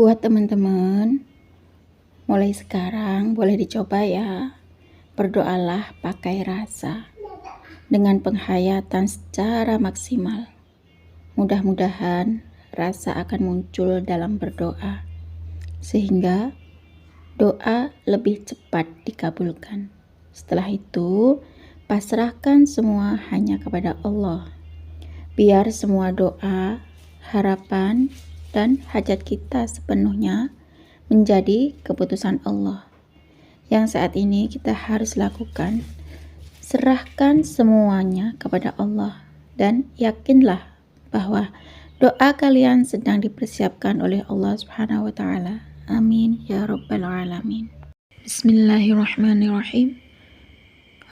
Buat teman-teman, mulai sekarang boleh dicoba ya. Berdoalah pakai rasa, dengan penghayatan secara maksimal. Mudah-mudahan rasa akan muncul dalam berdoa, sehingga doa lebih cepat dikabulkan. Setelah itu, pasrahkan semua hanya kepada Allah. Biar semua doa, harapan, dan hajat kita sepenuhnya menjadi keputusan Allah. Yang saat ini kita harus lakukan, serahkan semuanya kepada Allah dan yakinlah bahwa doa kalian sedang dipersiapkan oleh Allah Subhanahu wa taala. Amin ya rabbal alamin. Bismillahirrahmanirrahim.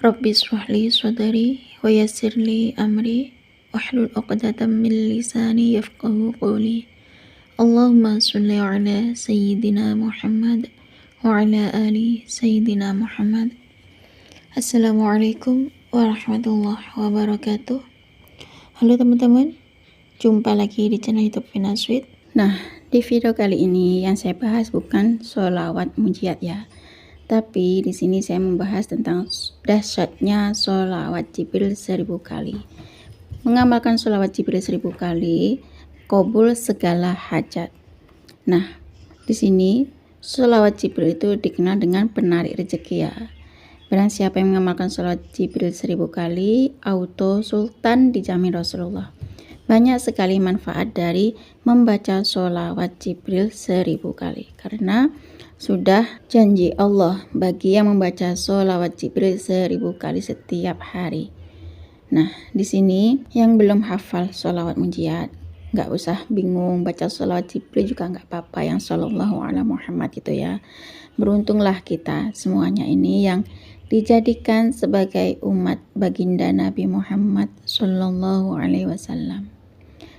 Rabbi shrah li sadri wa yassir li amri wahlul 'uqdatam min lisani yafqahu qawli. Allahumma sholli ala sayyidina Muhammad wa ala ali sayyidina Muhammad. Assalamualaikum warahmatullahi wabarakatuh. Halo teman-teman, jumpa lagi di channel YouTube Vina Sweet. Nah, di video kali ini yang saya bahas bukan sholawat mujiat ya, tapi di sini saya membahas tentang dahsyatnya sholawat Jibril 1000 kali. Mengamalkan sholawat Jibril 1000 kali, qabul segala hajat. Nah, di sini sholawat Jibril itu dikenal dengan penarik rezeki ya. Barang siapa yang mengamalkan sholawat Jibril 1000 kali, auto sultan dijamin Rasulullah. Banyak sekali manfaat dari membaca sholawat Jibril 1000 kali, karena sudah janji Allah bagi yang membaca sholawat Jibril 1000 kali setiap hari. Nah, di sini yang belum hafal sholawat mujiat, nggak usah bingung, baca sholawat Jibril juga nggak apa-apa, yang sallallahu ala Muhammad gitu ya. Beruntunglah kita semuanya ini yang dijadikan sebagai umat baginda Nabi Muhammad sallallahu alaihi wasallam.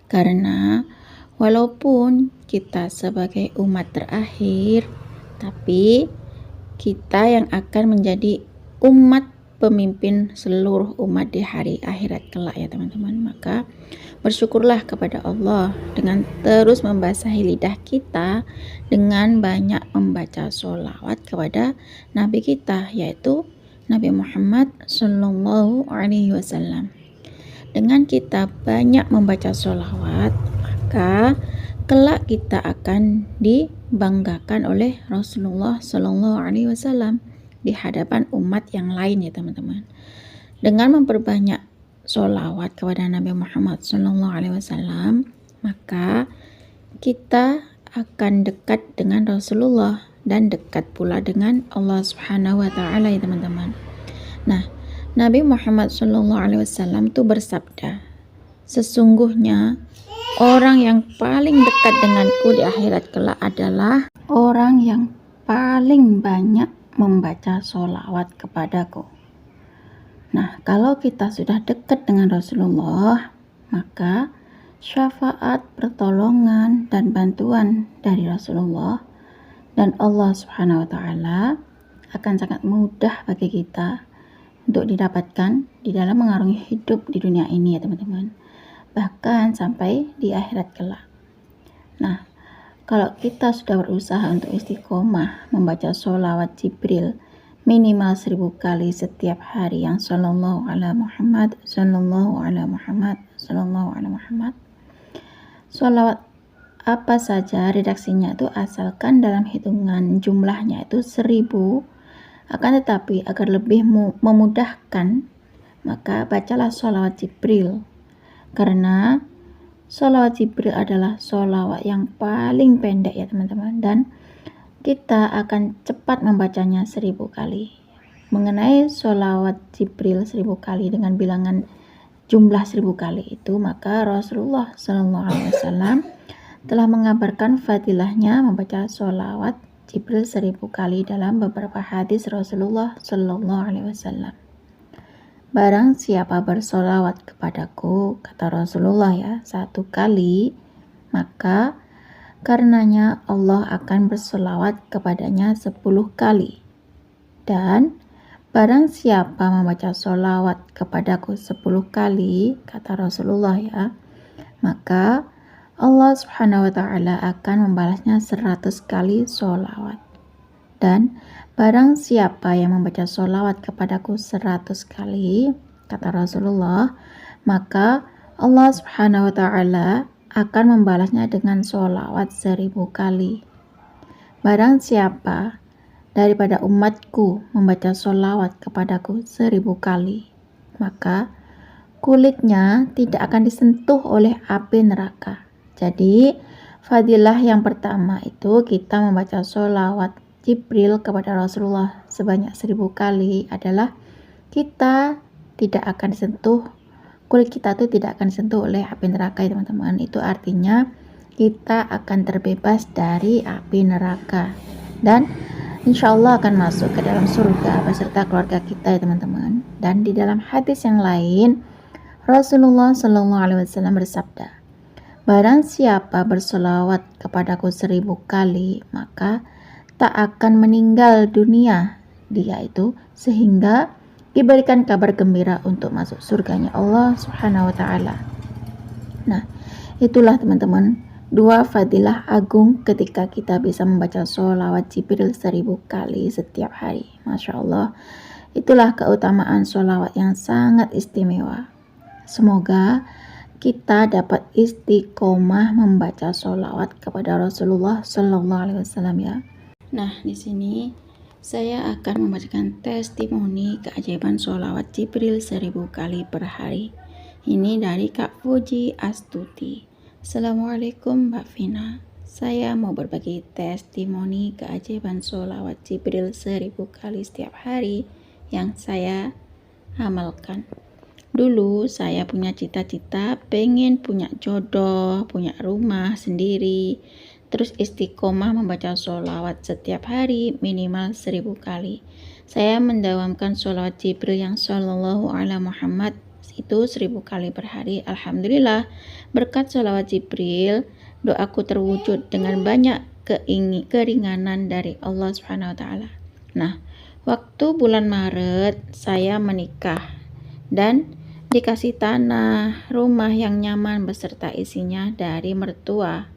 Karena walaupun kita sebagai umat terakhir, tapi kita yang akan menjadi umat pemimpin seluruh umat di hari akhirat kelak ya teman-teman. Maka bersyukurlah kepada Allah dengan terus membasahi lidah kita dengan banyak membaca sholawat kepada Nabi kita, yaitu Nabi Muhammad Sallallahu Alaihi Wasallam. Dengan kita banyak membaca sholawat, maka kelak kita akan dibanggakan oleh Rasulullah Sallallahu Alaihi Wasallam di hadapan umat yang lain ya teman-teman. Dengan memperbanyak sholawat kepada Nabi Muhammad SAW, maka kita akan dekat dengan Rasulullah dan dekat pula dengan Allah Subhanahu wa taala ya teman-teman. Nah, Nabi Muhammad SAW itu bersabda, sesungguhnya orang yang paling dekat denganku di akhirat kelak adalah orang yang paling banyak membaca sholawat kepadaku. Nah, kalau kita sudah dekat dengan Rasulullah, maka syafaat, pertolongan, dan bantuan dari Rasulullah dan Allah Subhanahu wa taala akan sangat mudah bagi kita untuk didapatkan di dalam mengarungi hidup di dunia ini ya teman-teman, bahkan sampai di akhirat kelak. Nah, kalau kita sudah berusaha untuk istiqomah membaca sholawat Jibril minimal 1000 kali setiap hari, yang sallallahu ala Muhammad, sallallahu ala Muhammad, sallallahu ala Muhammad. Sholawat apa saja redaksinya itu asalkan dalam hitungan jumlahnya itu 1000, akan tetapi agar lebih memudahkan, maka bacalah sholawat Jibril, karena sholawat Jibril adalah sholawat yang paling pendek ya teman-teman, dan kita akan cepat membacanya 1000 kali. Mengenai sholawat Jibril 1000 kali dengan bilangan jumlah 1000 kali itu, maka Rasulullah SAW telah mengabarkan fadilahnya membaca sholawat Jibril 1000 kali dalam beberapa hadis Rasulullah SAW. Barang siapa bersolawat kepadaku, kata Rasulullah ya, 1 kali, maka karenanya Allah akan bersolawat kepadanya 10 kali. Dan barang siapa membaca solawat kepadaku 10 kali, kata Rasulullah ya, maka Allah Subhanahu wa Ta'ala akan membalasnya 100 kali sholawat. Dan barang siapa yang membaca sholawat kepadaku 100 kali, kata Rasulullah, maka Allah Subhanahu wa Ta'ala akan membalasnya dengan sholawat 1000 kali. Barang siapa daripada umatku membaca sholawat kepadaku 1000 kali, maka kulitnya tidak akan disentuh oleh api neraka. Jadi, fadilah yang pertama itu kita membaca sholawat Jibril kepada Rasulullah sebanyak 1000 kali adalah kita tidak akan disentuh, kulit kita tuh tidak akan disentuh oleh api neraka ya teman-teman. Itu artinya kita akan terbebas dari api neraka dan insya Allah akan masuk ke dalam surga beserta keluarga kita ya teman-teman. Dan di dalam hadis yang lain Rasulullah Shallallahu Alaihi Wasallam bersabda, barang siapa bersolawat kepadaku 1000 kali, maka tak akan meninggal dunia dia itu sehingga diberikan kabar gembira untuk masuk surganya Allah Subhanahu wa Ta'ala. Nah, itulah teman-teman, 2 fadilah agung ketika kita bisa membaca sholawat Jibril 1000 kali setiap hari. Masya Allah, itulah keutamaan sholawat yang sangat istimewa. Semoga kita dapat istiqomah membaca sholawat kepada Rasulullah Sallallahu Alaihi Wasallam ya. Nah, di sini saya akan membacakan testimoni keajaiban sholawat Jibril 1000 kali per hari. Ini dari Kak Fuji Astuti. Assalamualaikum Mbak Vina. Saya mau berbagi testimoni keajaiban sholawat Jibril 1000 kali setiap hari yang saya amalkan. Dulu saya punya cita-cita pengen punya jodoh, punya rumah sendiri, terus istiqomah membaca sholawat setiap hari minimal 1000 kali. Saya mendawamkan sholawat Jibril yang Sallallahu Alaihi Muhammad itu 1000 kali per hari. Alhamdulillah, berkat sholawat Jibril, doaku terwujud dengan banyak keringanan dari Allah Subhanahu wa Ta'ala. Nah, waktu bulan Maret saya menikah dan dikasih tanah, rumah yang nyaman beserta isinya dari mertua.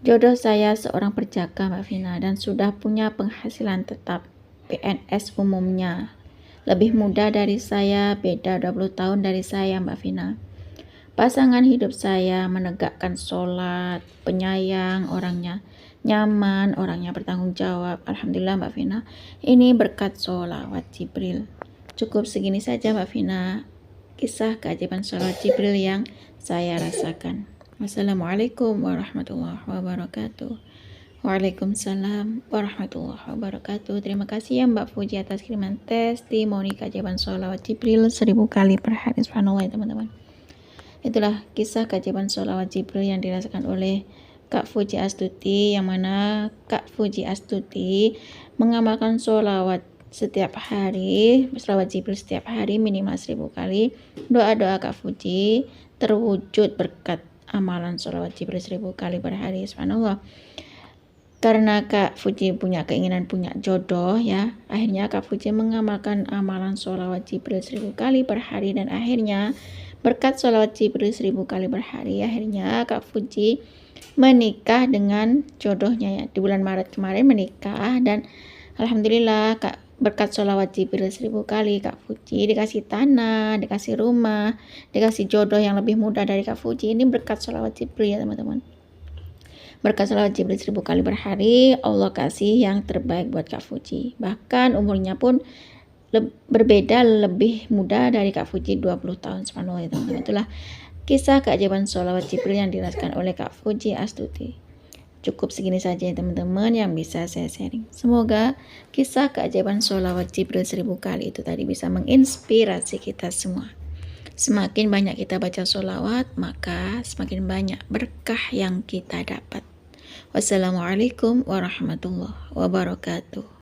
Jodoh saya seorang penjaga Mbak Vina dan sudah punya penghasilan tetap PNS umumnya. Lebih muda dari saya, beda 20 tahun dari saya Mbak Vina. Pasangan hidup saya menegakkan sholat, penyayang, orangnya nyaman, orangnya bertanggung jawab. Alhamdulillah Mbak Vina, ini berkat sholawat Jibril. Cukup segini saja Mbak Vina, kisah keajaiban sholawat Jibril yang saya rasakan. Wassalamualaikum warahmatullahi wabarakatuh. Waalaikumsalam warahmatullahi wabarakatuh. Terima kasih ya Mbak Fuji atas kiriman testimoni keajaiban sholawat Jibril 1000 kali per hari. Subhanallah ya teman-teman. Itulah kisah keajaiban sholawat Jibril yang dirasakan oleh Kak Fuji Astuti, yang mana Kak Fuji Astuti mengamalkan sholawat setiap hari, sholawat Jibril setiap hari minimal 1000 kali. Doa-doa Kak Fuji terwujud berkat amalan sholawat Jibril 1000 kali per hari. Subhanallah. Karena Kak Fuji punya keinginan punya jodoh ya, akhirnya Kak Fuji mengamalkan amalan sholawat Jibril 1000 kali per hari, dan akhirnya berkat sholawat Jibril 1000 kali per hari, akhirnya Kak Fuji menikah dengan jodohnya ya. Di bulan Maret kemarin menikah dan alhamdulillah berkat sholawat Jibril 1000 kali Kak Fuji dikasih tanah, dikasih rumah, dikasih jodoh yang lebih muda dari Kak Fuji. Ini berkat sholawat Jibril ya teman-teman. Berkat sholawat Jibril 1000 kali per hari, Allah kasih yang terbaik buat Kak Fuji. Bahkan umurnya pun berbeda, lebih muda dari Kak Fuji 20 tahun. Subhanallah ya teman-teman. Itulah kisah keajaiban sholawat Jibril yang dirasakan oleh Kak Fuji Astuti. Cukup segini saja ya teman-teman yang bisa saya sharing. Semoga kisah keajaiban sholawat Jibril 1000 kali itu tadi bisa menginspirasi kita semua. Semakin banyak kita baca sholawat, maka semakin banyak berkah yang kita dapat. Wassalamualaikum warahmatullahi wabarakatuh.